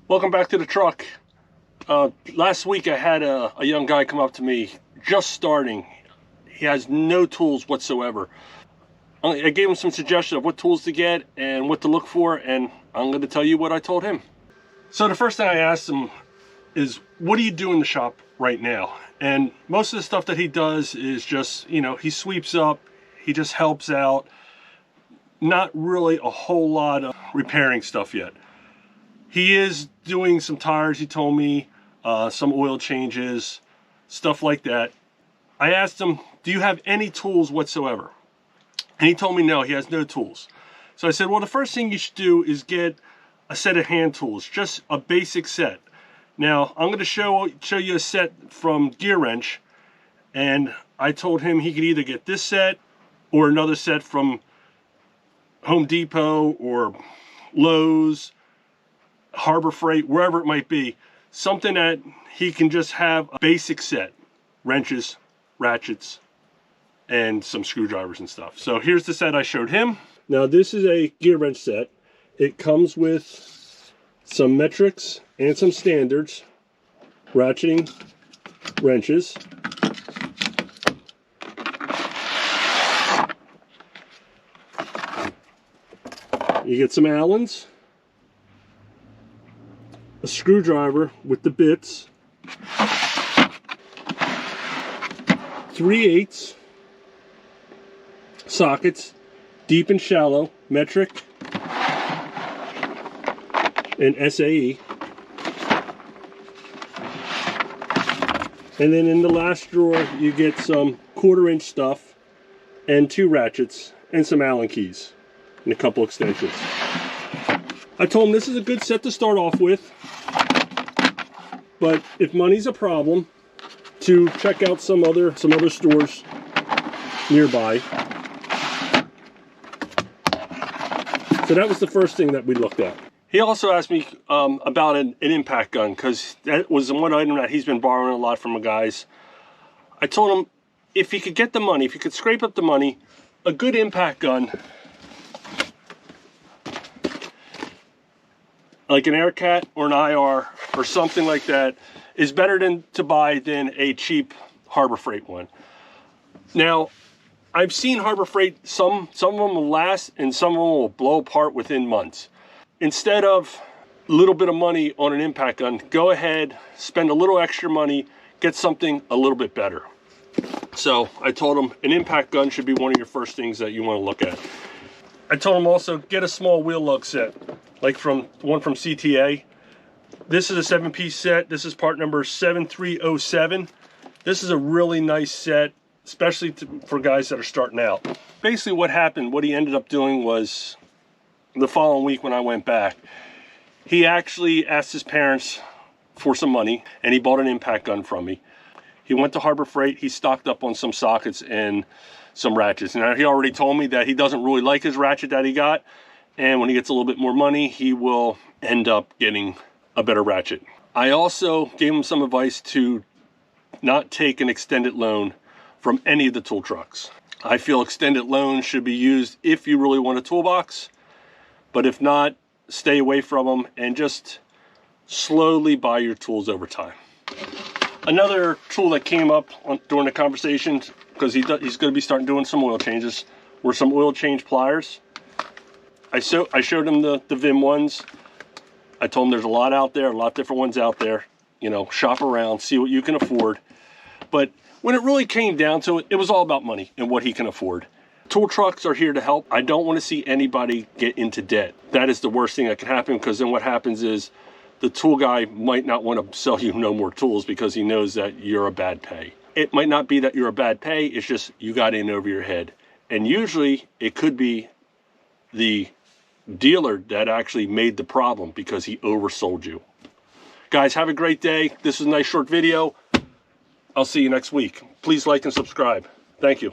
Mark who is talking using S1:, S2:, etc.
S1: Welcome back to the truck. Last week I had a young guy come up to me, just starting. He has no tools whatsoever. I gave him some suggestions of what tools to get and what to look for, and I'm going to tell you what I told him. So the first thing I asked him is, what do you do in the shop right now? And most of the stuff that he does is just, you know, he sweeps up, he just helps out. Not really a whole lot of repairing stuff yet. He is doing some tires, he told me, some oil changes, stuff like that. I asked him, do you have any tools whatsoever? And he told me no, he has no tools. So I said, well, the first thing you should do is get a set of hand tools, just a basic set. Now, I'm going to show you a set from Gear Wrench, and I told him he could either get this set or another set from Home Depot or Lowe's, Harbor Freight, wherever it might be. Something that he can just have a basic set. Wrenches, ratchets, and some screwdrivers and stuff. So here's the set I showed him. Now this is a gear wrench set. It comes with some metrics and some standards. Ratcheting wrenches. You get some Allens, a screwdriver with the bits, 3/8 sockets, deep and shallow, metric, and SAE. And then in the last drawer, you get some 1/4-inch stuff and 2 ratchets and some Allen keys and a couple extensions. I told him this is a good set to start off with, but if money's a problem, to check out some other stores nearby. So that was the first thing that we looked at. He also asked me about an impact gun, because that was one item that he's been borrowing a lot from the guys. I told him if he could get the money, if he could scrape up the money, a good impact gun, like an Aircat or an IR or something like that, is better to buy than a cheap Harbor Freight one. Now, I've seen Harbor Freight, some of them will last and some of them will blow apart within months. Instead of a little bit of money on an impact gun, go ahead, spend a little extra money, get something a little bit better. So I told him an impact gun should be one of your first things that you want to look at. I told him also get a small wheel lug set, like one from CTA. This is a 7-piece set. This is part number 7307. This is a really nice set, especially for guys that are starting out. Basically what happened, what he ended up doing was, the following week when I went back, he actually asked his parents for some money and he bought an impact gun from me. He went to Harbor Freight, he stocked up on some sockets and some ratchets. Now he already told me that he doesn't really like his ratchet that he got, and when he gets a little bit more money, he will end up getting a better ratchet. I also gave him some advice to not take an extended loan from any of the tool trucks. I feel extended loans should be used if you really want a toolbox, but if not, stay away from them and just slowly buy your tools over time. Another tool that came up during the conversation, because he's going to be starting doing some oil changes, were some oil change pliers. I showed him the Vim ones. I told him there's a lot out there, a lot of different ones out there. You know, shop around, see what you can afford. But when it really came down to it, it was all about money and what he can afford. Tool trucks are here to help. I don't want to see anybody get into debt. That is the worst thing that can happen, because then what happens is the tool guy might not want to sell you no more tools because he knows that you're a bad pay. It might not be that you're a bad pay, it's just you got in over your head. And usually it could be the dealer that actually made the problem because he oversold you. Guys, have a great day. This is a nice short video. I'll see you next week. Please like and subscribe. Thank you.